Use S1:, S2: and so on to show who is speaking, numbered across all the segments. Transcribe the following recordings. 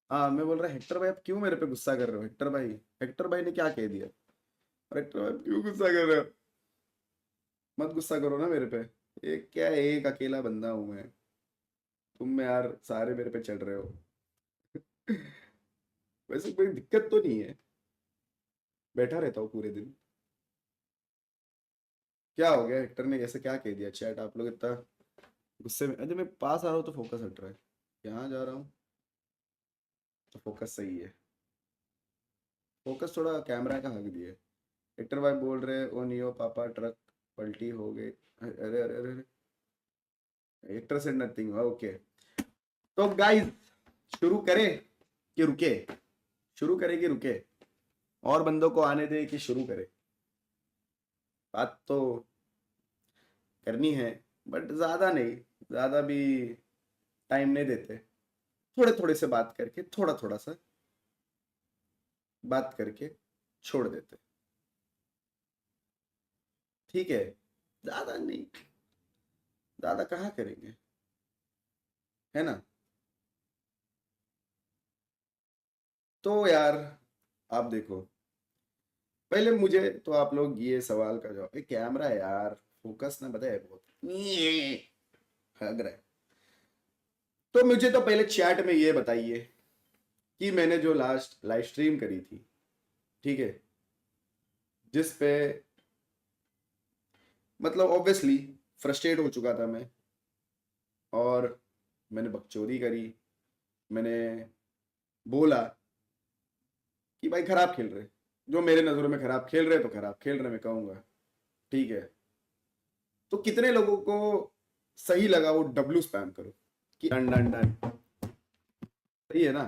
S1: हाँ, मैं बोल रहा हेक्टर भाई, आप क्यों मेरे पे गुस्सा कर रहे हो? हेक्टर भाई, हेक्टर भाई ने क्या कह दिया? और हेक्टर भाई, आप क्यों गुस्सा कर रहे हो? मत गुस्सा करो ना मेरे पे। ये क्या है, एक अकेला बंदा हूं मैं। तुम में यार सारे मेरे पे चढ़ रहे हो। वैसे कोई दिक्कत तो नहीं है, बैठा रहता हूँ पूरे दिन। क्या हो गया? हेक्टर ने ऐसे क्या कह दिया? चैट आप लोग इतना गुस्से में। अरे मैं पास आ रहा हूँ तो फोकस हट रहा है, यहाँ जा रहा हूँ तो फोकस सही है। फोकस थोड़ा कैमरा का हक दिए। हेक्टर भाई बोल रहे ओ नियो पापा ट्रक पलटी हो गई। अरे अरे अरे, हेक्टर से नथिंग, ओके। तो गाइस, शुरू करें कि रुके? शुरू करें कि रुके? और बंदों को आने दे कि शुरू करें? बात तो करनी है, बट ज्यादा नहीं, ज्यादा भी टाइम नहीं देते। थोड़े थोड़े से बात करके, थोड़ा थोड़ा सा बात करके छोड़ देते। ठीक है, ज्यादा नहीं, ज्यादा कहाँ करेंगे, है ना? तो यार, आप देखो, पहले मुझे तो आप लोग ये सवाल का जवाब, कैमरा है यार, फोकस ना बताए बहुत हग रहा है। तो मुझे तो पहले चैट में ये बताइए कि मैंने जो लास्ट लाइव स्ट्रीम करी थी, ठीक है, जिस पे मतलब ऑब्वियसली फ्रस्ट्रेट हो चुका था मैं, और मैंने बकचोदी करी, मैंने बोला कि भाई खराब खेल रहे, जो मेरे नज़रों में खराब खेल रहे तो खराब खेल रहे, मैं कहूँगा। ठीक है, तो कितने लोगों को सही लगा वो डब्ल्यू स्पैम करो कि डन डन डन, सही है ना?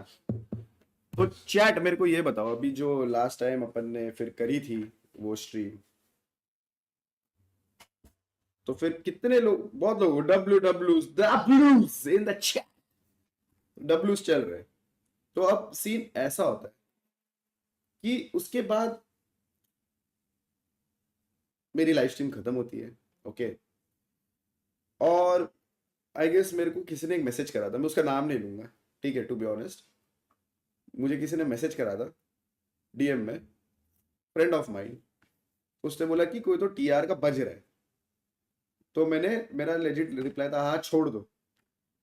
S1: तो चैट मेरे को ये बताओ, अभी जो लास्ट टाइम अपन ने फिर करी थी वो स्ट्रीम, तो फिर कितने लोग, बहुत लोग W W डब्ल्यूज in the chat, डब्ल्यूज चल रहे। तो अब सीन ऐसा होता है कि उसके बाद मेरी लाइव स्ट्रीम खत्म होती है, ओके। और आई गेस मेरे को किसी ने एक मैसेज करा था, मैं उसका नाम नहीं लूंगा, ठीक है, टू बी ऑनेस्ट। मुझे किसी ने मैसेज करा था डीएम में, फ्रेंड ऑफ माइंड। उसने बोला कि कोई तो टीआर का बज रहा है। तो मैंने, मेरा लेजिट रिप्लाई था हाँ छोड़ दो,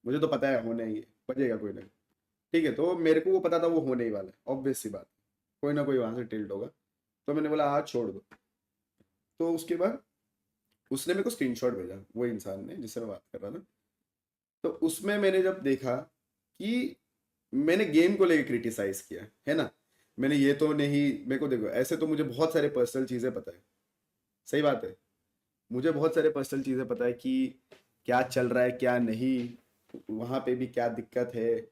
S1: मुझे तो पता है होने ही है, बजेगा कोई ना। ठीक है, तो मेरे को वो पता था वो होने ही वाला है, ऑब्वियस सी बात, कोई ना कोई वहां से टिल्ट होगा। तो मैंने बोला हाँ छोड़ दो। तो उसके बाद उसने मेरे को स्क्रीनशॉट भेजा, वो इंसान ने जिससे मैं बात कर रहा था। तो उसमें मैंने जब देखा कि मैंने गेम को लेकर क्रिटिसाइज किया है ना, मैंने ये तो नहीं, मेरे को देखो ऐसे तो मुझे बहुत सारे पर्सनल चीजें पता है, सही बात है, मुझे बहुत सारे पर्सनल चीजें पता है कि क्या चल रहा है क्या नहीं, वहां पे भी क्या दिक्कत है,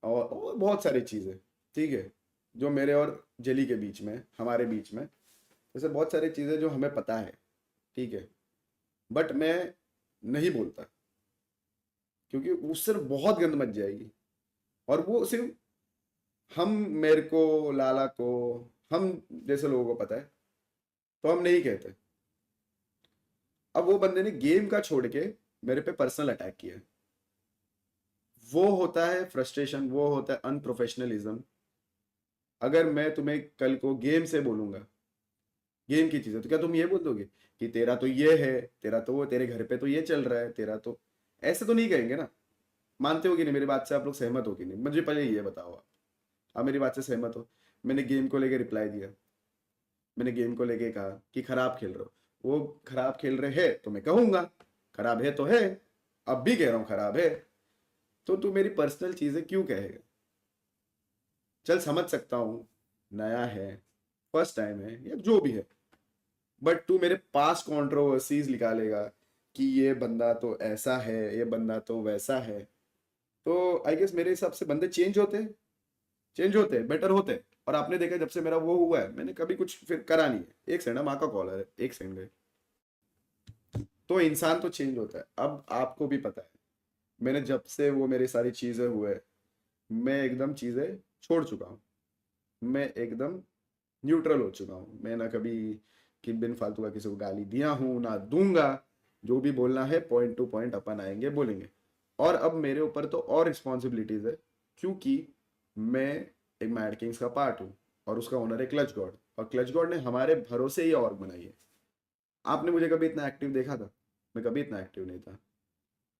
S1: और बहुत सारी चीजें, ठीक है, जो मेरे और जेली के बीच में, हमारे बीच में, जैसे बहुत सारी चीजें जो हमें पता है, ठीक है। बट मैं नहीं बोलता, क्योंकि उससे बहुत गंद मच जाएगी। और वो सिर्फ हम, मेरे को, लाला को, हम जैसे लोगों को पता है, तो हम नहीं कहते। अब वो बंदे ने गेम का छोड़ के मेरे पे पर्सनल अटैक किया। वो होता है फ्रस्ट्रेशन, वो होता है अनप्रोफेशनलिज्म। अगर मैं तुम्हें कल को गेम से बोलूंगा, गेम की चीजें, तो क्या तुम ये बोल दोगे कि तेरा तो ये है, तेरा तो वो, तेरे घर पे तो ये चल रहा है, तेरा तो, ऐसे तो नहीं कहेंगे ना? मानते हो कि नहीं? मेरी बात से आप लोग सहमत हो कि नहीं? मुझे पहले ये बताओ, आप मेरी बात से सहमत हो? मैंने गेम को लेके रिप्लाई दिया, मैंने गेम को लेके कहा कि खराब खेल रहे हो, वो खराब खेल रहे हैं तो मैं कहूंगा खराब है तो है, अब भी कह रहा हूं खराब है। तो तू मेरी पर्सनल चीजें क्यों कहेगा? चल समझ सकता हूँ, नया है, फर्स्ट टाइम है या जो भी है, बट तू मेरे पास कंट्रोवर्सीज निकालेगा कि ये बंदा तो ऐसा है, ये बंदा तो वैसा है। तो आई गेस मेरे हिसाब से बंदे चेंज होते हैं, चेंज होते हैं, बेटर होते हैं। और आपने देखा जब से मेरा वो हुआ है, मैंने कभी कुछ फिर करा नहीं है। एक सेकंड, माँ का कॉल है, एक सेकंड गए। तो इंसान तो चेंज होता है, अब आपको भी पता है, मैंने जब से वो मेरी सारी चीजें हुए, मैं एकदम चीजें छोड़ चुका हूँ, मैं एकदम न्यूट्रल हो चुका हूँ। मैं ना कभी कि बिन फालतू का किसी को गाली दिया हूँ ना दूंगा। जो भी बोलना है पॉइंट टू पॉइंट अपन आएंगे बोलेंगे। और अब मेरे ऊपर तो और रिस्पॉन्सिबिलिटीज है, क्योंकि मैं एक मैड किंग्स का पार्ट हूँ और उसका ओनर है क्लच गॉड, और क्लच गॉड ने हमारे भरोसे ही ऑर्ग बनाई है। आपने मुझे कभी इतना एक्टिव देखा था? मैं कभी इतना एक्टिव नहीं था।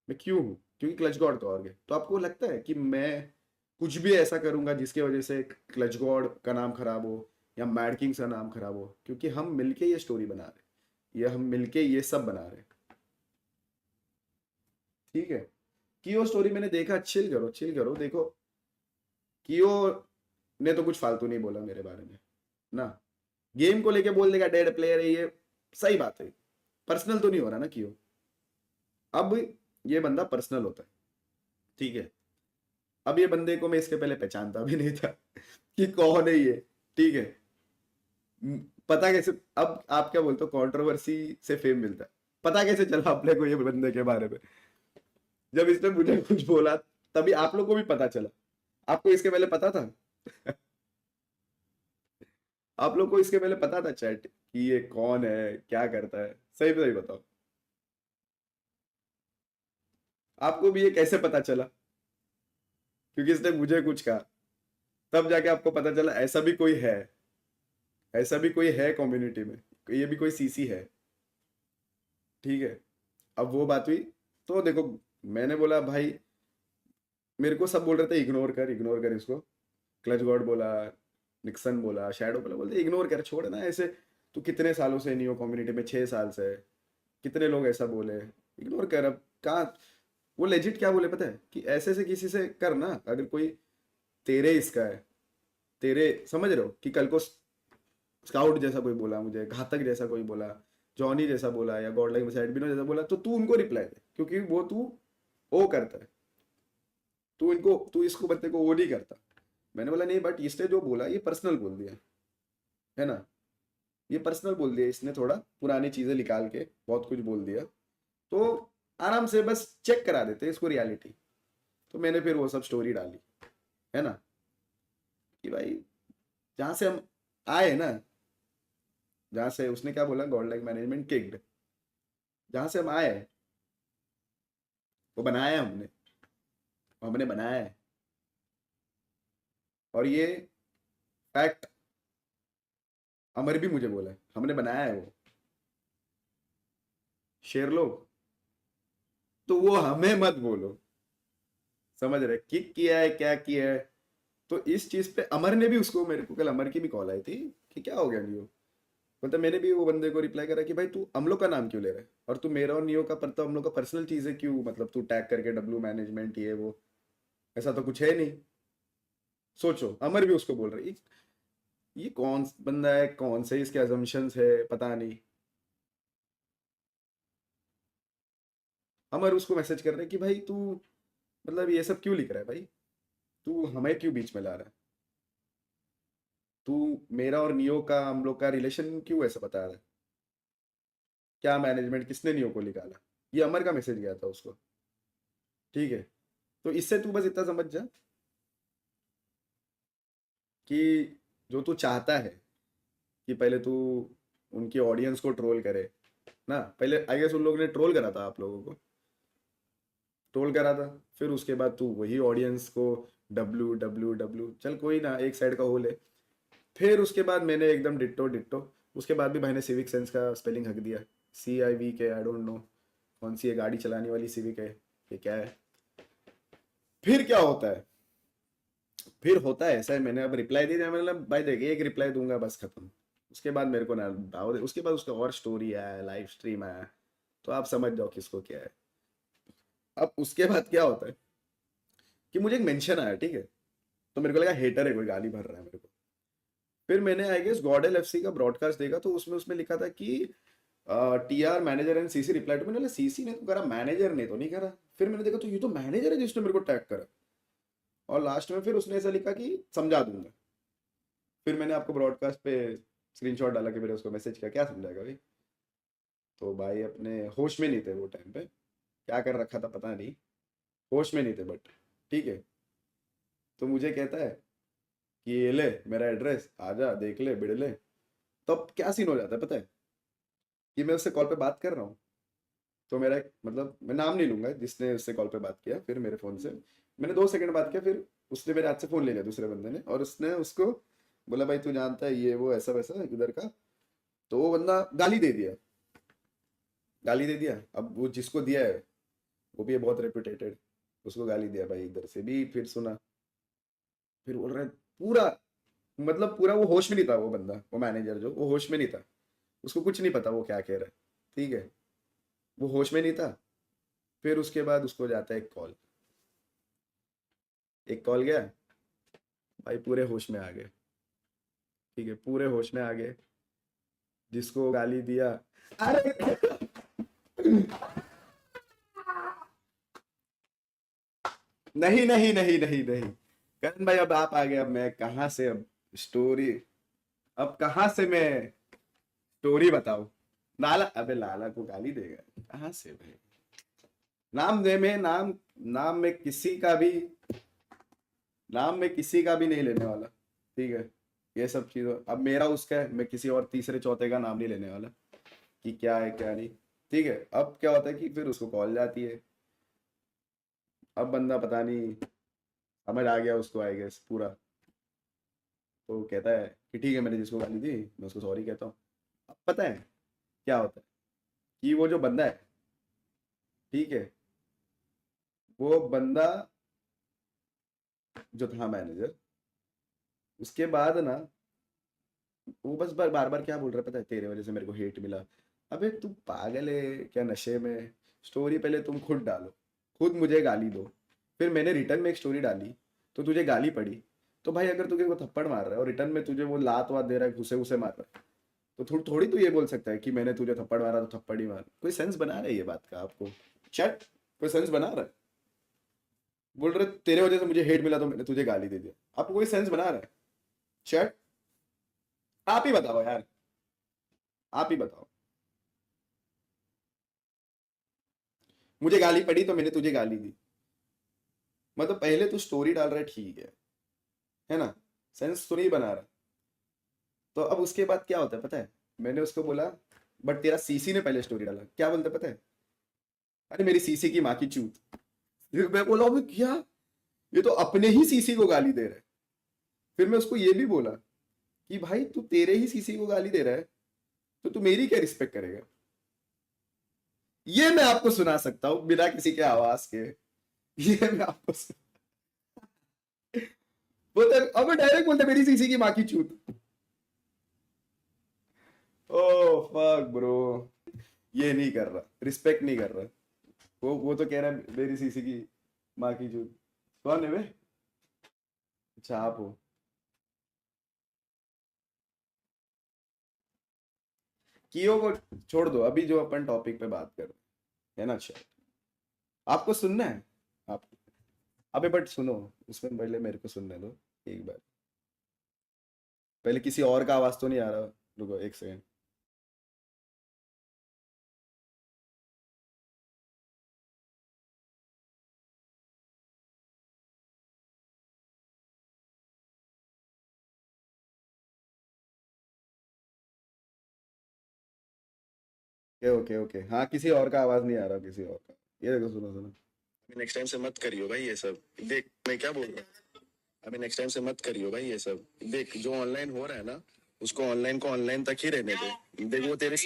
S1: मैं क्यों हूँ? क्योंकि क्लच गॉड का ऑर्ग है। तो आपको लगता है कि मैं कुछ भी ऐसा करूंगा जिसकी वजह से क्लच गॉड का नाम खराब हो या मैड किंग्स का नाम खराब हो? क्योंकि हम मिलके ये स्टोरी बना रहे हैं, ये हम मिलके ये सब बना रहे हैं। ठीक है, कियो स्टोरी मैंने देखा, चिल करो चिल करो, देखो कियो ने तो कुछ फालतू नहीं बोला मेरे बारे में ना। गेम को लेके बोल देगा डेड प्लेयर है ये, सही बात है, पर्सनल तो नहीं हो रहा ना कियो। अब ये बंदा पर्सनल होता है, ठीक है। अब ये बंदे को मैं इसके पहले पहचानता भी नहीं था कि कौन है ये, ठीक है। पता कैसे, अब आप क्या बोलते हो, कंट्रोवर्सी से फेम मिलता है। पता कैसे चला अपने को ये बंदे के बारे में? जब इसने मुझे कुछ बोला तभी आप लोग को भी पता चला। आपको इसके पहले पता था? आप लोग को इसके पहले पता था चैट कि ये कौन है, क्या करता है? सही सही बताओ, आपको भी ये कैसे पता चला? क्योंकि इसने मुझे कुछ कहा, तब जाके आपको पता चला ऐसा भी कोई है, ऐसा भी कोई है कम्युनिटी में, ये भी कोई सीसी है, ठीक है। अब वो बात हुई, तो देखो, मैंने बोला भाई, मेरे को सब बोल रहे थे इग्नोर कर इसको। क्लच गॉड बोला, निक्सन बोला, शैडो बोला, बोलते इग्नोर कर, छोड़ ना ऐसे। तू कितने सालों से नहीं हो कम्युनिटी में, 6 साल से है। कितने लोग ऐसा बोले, इग्नोर कर। अब कहाँ वो लेजिट क्या बोले पता है, कि ऐसे से किसी से करना, अगर कोई तेरे इसका है, तेरे समझ रहे हो, कि कल को स्काउट जैसा कोई बोला मुझे, घातक जैसा कोई बोला, जॉनी जैसा बोला, या गॉड लाइक साइड बिनो जैसा बोला, तो तू उनको रिप्लाई दे, क्योंकि वो तू ओ करता है। तू इसको बंदे को वो नहीं करता। मैंने बोला नहीं, बट इसने जो बोला ये पर्सनल बोल दिया है ना, ये पर्सनल बोल दिया इसने, थोड़ा पुरानी चीजें निकाल के बहुत कुछ बोल दिया। तो आराम से बस चेक करा देते इसको रियलिटी। तो मैंने फिर वो सब स्टोरी डाली, है ना, कि भाई जहां से हम आए ना, जहां से उसने क्या बोला, गॉड लाइक मैनेजमेंट किक्ड, जहां से हम आए वो बनाया हमने, हमने बनाया है। और ये फैक्ट अमर भी मुझे बोला है, हमने बनाया है वो शेरलोग। तो वो हमें मत बोलो, समझ रहे, किक किया है क्या किया है। तो इस चीज पे अमर ने भी, उसको मेरे को कल अमर की भी कॉल आई थी कि क्या हो गया नियो। मतलब मैंने भी वो बंदे को रिप्लाई करा कि भाई तू हम लोग का नाम क्यों ले रहा है, और तू मेरा और नियो का पर, तो हम लोग का पर्सनल चीज है, क्यों मतलब तू टैग करके डब्ल्यू मैनेजमेंट ये वो, ऐसा तो कुछ है नहीं। सोचो, अमर भी उसको बोल रही, ये कौन बंदा है, कौन से इसके अजम्पशंस है, पता नहीं। अमर उसको मैसेज कर रहे कि भाई तू मतलब ये सब क्यों लिख रहा है भाई, तू हमें क्यों बीच में ला रहा है, तू मेरा और नियो का, हम लोग का रिलेशन क्यों ऐसा बता रहा है, क्या मैनेजमेंट किसने नियो को निकाला? ये अमर का मैसेज गया था उसको, ठीक है। तो इससे तू बस इतना समझ जा कि जो तू चाहता है कि पहले तू उनकी ऑडियंस को ट्रोल करे ना, पहले आई गेस उन लोगों ने ट्रोल करा था, आप लोगों को ट्रोल करा था, फिर उसके बाद तू वही ऑडियंस को डब्लू डब्लू डब्लू, चल कोई ना, एक साइड का होल है। फिर उसके बाद मैंने एकदम डिट्टो डिट्टो, उसके बाद भी भाई ने सिविक सेंस का स्पेलिंग हक दिया, CIVK, आई डोंट नो कौन सी है गाड़ी चलाने वाली सिविक है, ये क्या है। फिर क्या होता है, फिर होता है ऐसा है, मैंने अब रिप्लाई दे दिया, मतलब भाई देख एक रिप्लाई दूंगा बस खत्म। उसके बाद मेरे को ना दाव दे, उसके बाद उसका और स्टोरी आया, लाइव स्ट्रीम आया, तो आप समझ जाओ किसको क्या है। अब उसके बाद क्या होता है कि मुझे एक मेंशन आया, ठीक है, तो मेरे को लगा हेटर है कोई, गाली भर रहा है मेरे को। फिर मैंने आई गेस गॉडेल FC का ब्रॉडकास्ट देखा, तो उसमें उसमें लिखा था कि TR manager and CC reply to. मैंने बोला CC ने तो करा, मैनेजर ने तो नहीं करा। फिर मैंने देखा तो ये तो मैनेजर है जिसने मेरे को टैग करा, और लास्ट में फिर उसने ऐसा लिखा कि समझा दूंगा। फिर मैंने आपको ब्रॉडकास्ट पे स्क्रीनशॉट डाला कि मेरे उसको मैसेज किया, क्या समझाएगा भाई। तो भाई अपने होश में नहीं थे वो टाइम पे, क्या कर रखा था पता नहीं, होश में नहीं थे बट, ठीक है। तो मुझे कहता है कि ये ले मेरा एड्रेस, आजा देख ले बिड़ ले। तब क्या सीन हो जाता है पता है, कि मैं उससे कॉल पे बात कर रहा हूँ, तो मतलब मैं नाम नहीं लूंगा जिसने उससे कॉल पे बात किया, फिर मेरे फ़ोन से मैंने 2 सेकंड बात किया, फिर उसने मेरे हाथ से फोन ले लिया दूसरे बंदे ने, और उसने उसको बोला भाई तू जानता है ये वो ऐसा वैसा इधर का। तो वो बंदा गाली दे दिया, गाली दे दिया। अब वो जिसको दिया है वो भी है बहुत रेपुटेटेड, उसको गाली दिया भाई इधर से भी, फिर सुना, फिर बोल रहा है पूरा, मतलब पूरा वो होश में नहीं था वो बंदा, वो मैनेजर जो, वो होश में नहीं था, उसको कुछ नहीं पता वो क्या कह रहा है, ठीक है, वो होश में नहीं था। फिर उसके बाद उसको जाता है एक कॉल, एक कॉल गया, भाई पूरे होश में आ गए, ठीक है, पूरे होश में आ गए, जिसको गाली दिया, अरे नहीं नहीं नहीं नहीं नहीं, करण भाई अब आप आ गए, अब मैं कहाँ से अब स्टोरी, अब कहाँ से मैं स्टोरी बताऊं। लाला, अबे लाला को गाली देगा कहाँ से भाई, नाम दे में नाम, नाम में किसी का भी, नाम में किसी का भी नहीं लेने वाला, ठीक है, ये सब चीज़ों, अब मेरा उसका है, मैं किसी और तीसरे चौथे का नाम नहीं लेने वाला कि क्या है क्या नहीं, ठीक है। अब क्या होता है कि फिर उसको कॉल जाती है, अब बंदा पता नहीं समझ आ गया उसको, आई गेस पूरा, तो कहता है कि ठीक है मैंने जिसको गाली दी मैं उसको सॉरी कहता हूँ। अब पता है क्या होता है कि वो जो बंदा है, ठीक है, वो बंदा जो था मैनेजर, उसके बाद ना वो बस बार बार बार क्या बोल रहा है पता है, तेरे वजह से मेरे को हेट मिला। अबे तू पागल है क्या, नशे में, स्टोरी पहले तुम खुद डालो, खुद मुझे गाली दो, फिर मैंने रिटर्न में एक स्टोरी डाली तो तुझे गाली पड़ी। तो भाई अगर तुझे वो थप्पड़ मार रहा है और रिटर्न में तुझे वो लात वात दे रहा है, घुसे घुसे मार रहा है, तो थोड़ी तू ये बोल सकता है कि मैंने तुझे थप्पड़ मारा तो थप्पड़ ही मार, कोई सेंस बना रहा है ये बात का आपको, चट, कोई सेंस बना रहा है, बोल रहे तेरे वजह से मुझे हेट मिला तो मैंने तुझे गाली दे दिया, आपको कोई सेंस बना रहा है, चट, आप ही बताओ यार, आप ही बताओ। मुझे गाली पड़ी तो मैंने तुझे गाली दी, मतलब पहले तू स्टोरी डाल रहा है ठीक है ना, सेंस तो नहीं बना रहा। तो अब उसके बाद क्या होता है पता है, मैंने उसको बोला बट तेरा सीसी ने पहले स्टोरी डाला, क्या बोलता है पता है, अरे मेरी सीसी की माँ की चूत। फिर मैं बोला अबे क्या, ये तो अपने ही सीसी को गाली दे रहा है। फिर मैं उसको ये भी बोला कि भाई तू तेरे ही सीसी को गाली दे रहा है तो तू मेरी क्या रिस्पेक्ट करेगा। ये मैं आपको सुना सकता हूँ बिना किसी के आवाज के, ये मैं आपको बोलते, अब डायरेक्ट बोलते मेरी सीसी की माँ की चूत। ओ फक ब्रो, ये नहीं कर रहा, रिस्पेक्ट नहीं कर रहा, वो तो कह रहा है मेरी सीसी की माँ की चूत। कौन है वे, अच्छा आप हो। कियो को छोड़ दो, अभी जो अपन टॉपिक पे बात कर रहे हैं, है ना, अच्छा आपको सुनना है, आप, अबे बट सुनो, उसमें पहले मेरे को सुनने दो एक बार, पहले किसी और का आवाज तो नहीं आ रहा, रुको एक सेकंड। ओके ओके ओके, हाँ किसी और का आवाज नहीं आ रहा, किसी और का, ये देखो सुनो सुनो। नेक्स्ट टाइम से मत करियो भाई ये सब, देख मैं क्या बोल रहा हूँ, अभी नेक्स्ट टाइम से मत करियो भाई ये सब, देख जो ऑनलाइन हो रहा है ना, उसको ऑनलाइन को ऑनलाइन तक ही रहने दे, देख वो तेरे,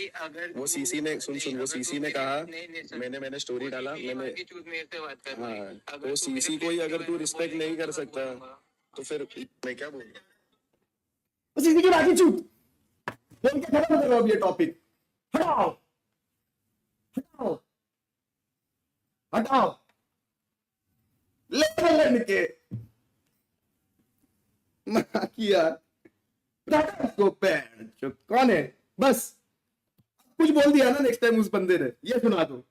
S1: वो सीसी ने सुन सुन, वो सीसी ने कहा, मैंने स्टोरी डाला, मैंने, हाँ तो सीसी को ही अगर तू रिस्पेक्ट नहीं कर सकता तो फिर मैं क्या बोल रहा हूँ, सीसी की बाकी चूत, बोल के खत्म कर रहा हूँ ये टॉपिक, हटाओ, हटाओ, हटाओ, ले लड़के, माँ की यार, हटाओ उसको, पैर जो कौन है, बस कुछ बोल दिया ना नेक्स्ट टाइम उस बंदे ने, ये सुना दो,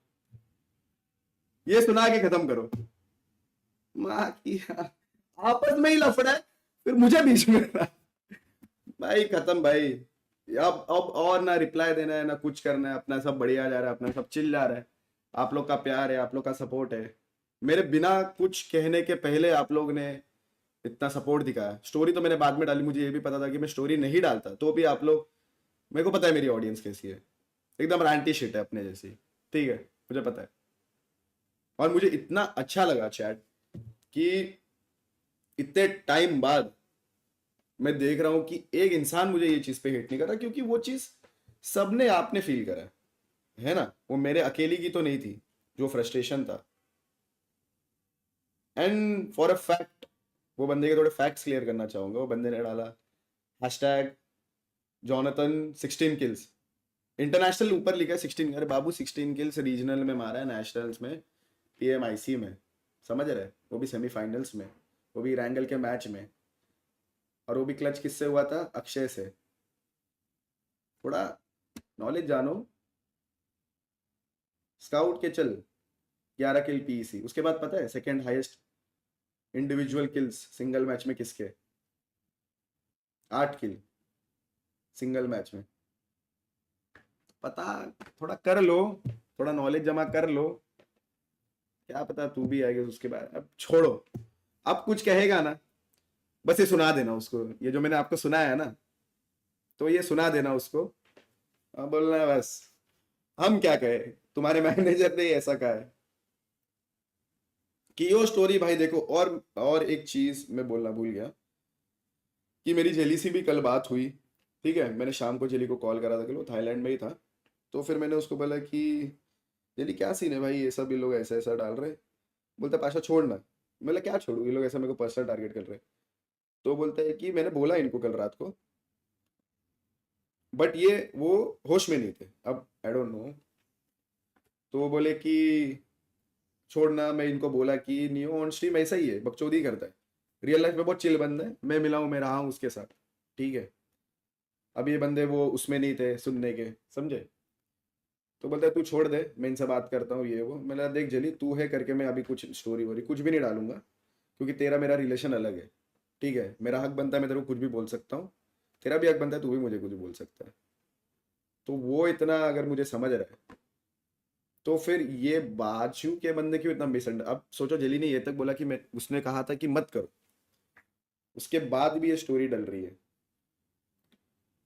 S1: ये सुना के खत्म करो, माँ की यार, आपस में ही लफड़ा है, फिर मुझे बीच में रहा। भाई खत्म भाई, अब और ना रिप्लाई देना है ना कुछ करना है, अपना सब बढ़िया जा रहा है, अपना सब चिल जा रहा है, आप लोग का प्यार है, आप लोग का सपोर्ट है, मेरे बिना कुछ कहने के पहले आप लोग ने इतना सपोर्ट दिखाया। स्टोरी तो मैंने बाद में डाली, मुझे ये भी पता था कि मैं स्टोरी नहीं डालता तो भी आप लोग, मेरे को पता है मेरी ऑडियंस कैसी है, एकदम रैंटी शिट है अपने जैसी, ठीक है, मुझे पता है। और मुझे इतना अच्छा लगा चैट कि इतने टाइम बाद मैं देख रहा हूं कि एक इंसान मुझे ये चीज पे हेट नहीं कर रहा, क्योंकि वो चीज सबने आपने फील करा है ना, वो मेरे अकेली की तो नहीं थी जो फ्रस्ट्रेशन था। एंड फॉर अ फैक्ट, वो बंदे के थोड़े फैक्ट्स क्लियर करना चाहूंगा। वो बंदे ने डाला हैशटैग जॉनथन 16 किल्स, इंटरनेशनल ऊपर लिखा है 16। अरे बाबू 16 किल्स रीजनल में मारा है, नेशनल्स में, पीएमआईसी में, समझ रहे, वो भी सेमीफाइनल्स में, वो भी रैंगल के मैच में, और वो भी क्लच किससे हुआ था, अक्षय से। थोड़ा नॉलेज जानो। स्काउट के चल 11 किल पीईसी, उसके बाद पता है second highest individual kills single match में किसके, 8 किल सिंगल मैच में। पता, थोड़ा कर लो, थोड़ा नॉलेज जमा कर लो, क्या पता तू भी आएगा उसके बाद। अब छोड़ो, अब कुछ कहेगा ना, बस ये सुना देना उसको, ये जो मैंने आपको सुनाया है ना, तो ये सुना देना उसको। अब बोलना है बस, हम क्या कहे, तुम्हारे मैनेजर ने ही ऐसा कहा है कि यो स्टोरी भाई देखो। और एक चीज मैं बोलना भूल गया कि मेरी जेली से भी कल बात हुई। ठीक है, मैंने शाम को जेली को कॉल करा था कि वो थाईलैंड में ही था। तो फिर मैंने उसको बोला कि जेली क्या सीन है भाई, ये सब ये लोग ऐसा ऐसा डाल रहे। बोलता पाशा छोड़ना। मैं बोला क्या छोड़ू, ये लोग ऐसा मेरे को पर्सनल टारगेट कर रहे। तो बोलता है कि मैंने बोला इनको कल रात को, बट ये वो होश में नहीं थे, अब आई डोंट नो। तो वो बोले कि छोड़ना, मैं इनको बोला कि नियो ऑन स्ट्रीम ऐसा ही है, बकचोदी करता है, रियल लाइफ में बहुत चिल बंदा है, मैं मिला हूँ, मैं रहा हूँ उसके साथ। ठीक है, अब ये बंदे वो उसमें नहीं थे सुनने के, समझे। तो बोलता है तू छोड़ दे, मैं इनसे बात करता हूँ ये वो। मैंने कहा, देख जली तू है करके मैं अभी कुछ स्टोरी वोरी कुछ भी नहीं डालूंगा, क्योंकि तेरा मेरा रिलेशन अलग है। ठीक है, मेरा हक बनता है, मैं तेरे को कुछ भी बोल सकता हूँ, तेरा भी हक बनता है, तू भी मुझे कुछ बोल सकता है। तो वो इतना अगर मुझे समझ रहा है, तो फिर ये बाजू के बंदे क्यों इतना मिसअंडर। अब सोचो जेली ने ये तक बोला कि मैं, उसने कहा था कि मत करो, उसके बाद भी ये स्टोरी डल रही है।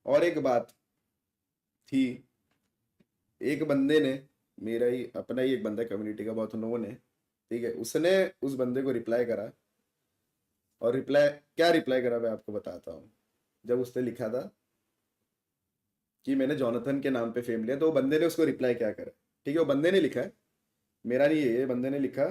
S1: और एक बात थी, एक बंदे ने, मेरा ही अपना ही एक बंदा कम्युनिटी का बहुत नोन है, ठीक है, उसने उस बंदे को रिप्लाई करा। और रिप्लाई क्या रिप्लाई करा मैं आपको बताता हूँ। जब उसने लिखा था कि मैंने जॉनथन के नाम पे फेम लिया, तो वो बंदे ने उसको रिप्लाई क्या करा। ठीक है, वो बंदे ने लिखा है, मेरा नहीं है ये, बंदे ने लिखा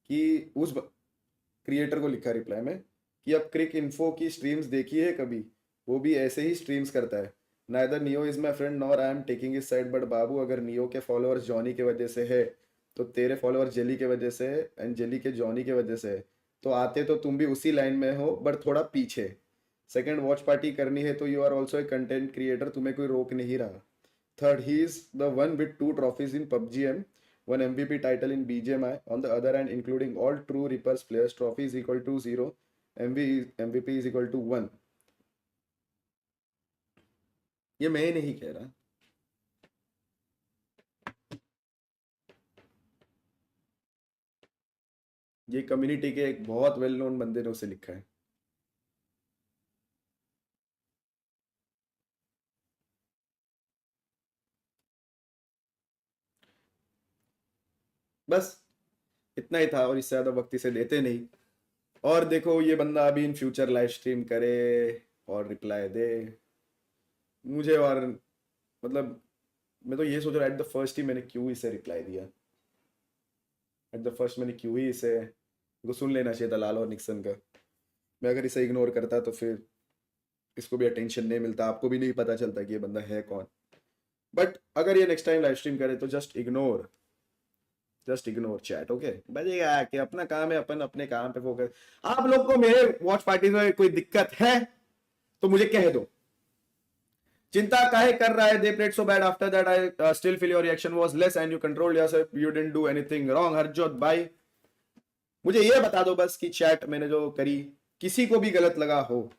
S1: कि उस क्रिएटर को लिखा रिप्लाई में कि अब क्रिक इन्फो की स्ट्रीम्स देखी है कभी, वो भी ऐसे ही स्ट्रीम्स करता है। Neither Neo is my friend nor I am taking is side, but बाबू अगर नियो के फॉलोअर्स जॉनी के वजह से है, तो तेरे फॉलोअर जेली के वजह से है, एंड जेली के जॉनी के वजह से है। तो आते तो तुम भी उसी लाइन में हो, बट थोड़ा पीछे। सेकंड, वॉच पार्टी करनी है तो you are also a content creator, तुम्हें कोई रोक नहीं रहा। Third, he is the one with 2 trophies in PUBG M, one MVP title in BGMI. On the other hand, including all true Reapers players, trophy is equal to 0, MVP is equal to 1. ये मैं नहीं कह रहा, ये community के एक बहुत well known बंदे ने उसे लिखा है। बस इतना ही था, और इससे ज़्यादा वक्त इसे देते नहीं। और देखो ये बंदा अभी इन फ्यूचर लाइव स्ट्रीम करे और रिप्लाई दे मुझे, और मतलब मैं तो ये सोच रहा एट द फर्स्ट ही मैंने क्यों इसे रिप्लाई दिया। एट द फर्स्ट मैंने क्यों ही इसे, को सुन लेना चाहिए था लाल और निक्सन का। मैं अगर इसे इग्नोर करता तो फिर इसको भी अटेंशन नहीं मिलता, आपको भी नहीं पता चलता कि ये बंदा है कौन। बट अगर ये नेक्स्ट टाइम लाइव स्ट्रीम करे तो जस्ट इग्नोर चैट, ओके। बजेगा कि अपना काम है, अपन अपने काम पे फोकस। आप लोग को मेरे वॉच पार्टी में कोई दिक्कत है तो मुझे कह दो, चिंता काहे कर रहा है, they played so bad after that I still feel your reaction was less and you controlled yourself, you didn't do anything wrong. Harjot भाई मुझे ये बता दो बस कि चैट मैंने जो करी किसी को भी गलत लगा हो,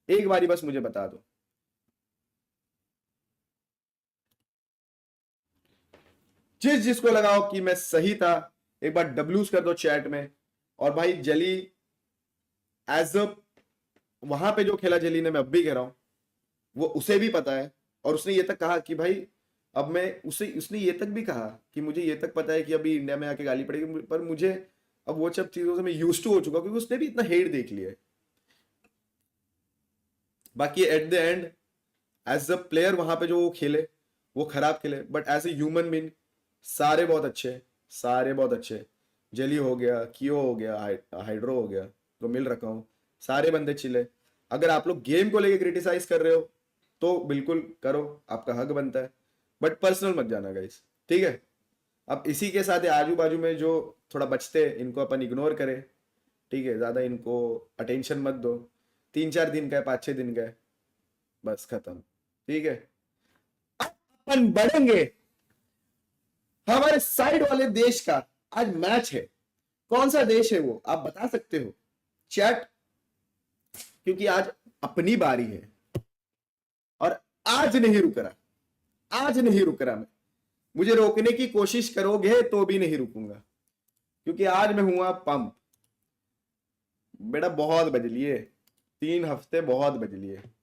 S1: एक बारी बस मुझे बता दो। जिसको लगाओ कि मैं सही था, एक बार डब्ल्यूज कर दो चैट में। और भाई जली एज अ, वहां पे जो खेला जली ने, मैं अब भी कह रहा हूं, वो उसे भी पता है। और उसने ये तक कहा कि भाई अब मैं उसे, उसने ये तक भी कहा कि मुझे ये तक पता है कि अभी इंडिया में आके गाली पड़ेगी, पर मुझे अब वो सब चीजों से मैं यूज टू हो चुका हूं, क्योंकि उसने भी इतना हेट देख लिया है। बाकी at the end as a player वहां पे जो वो खेले वो खराब खेले, but as a human being सारे बहुत अच्छे हैं, सारे बहुत अच्छे हैं। जेली हो गया, कियो हो गया, हाइड्रो हो गया, तो मिल रखा हूँ, सारे बंदे चिले। अगर आप लोग गेम को लेके क्रिटिसाइज कर रहे हो तो बिल्कुल करो, आपका हक बनता है, बट पर्सनल मत जाना गाइस, ठीक है। अब इसी के साथ आजू बाजू में जो थोड़ा बचते हैं इनको अपन इग्नोर करें, ठीक है, ज्यादा इनको अटेंशन मत दो। 3-4 दिन का है, 5-6 दिन का है, बस खत्म, ठीक है। अपन बढ़ेंगे हमारे साइड वाले देश का। आज मैच है, कौन सा देश है वो आप बता सकते हो चैट, क्योंकि आज अपनी बारी है और आज नहीं रुक रहा, आज नहीं रुक रहा मैं। मुझे रोकने की कोशिश करोगे तो भी नहीं रुकूंगा, क्योंकि आज मैं हुआ पंप। बेटा बहुत बज लिए, 3 हफ्ते बहुत बज लिए,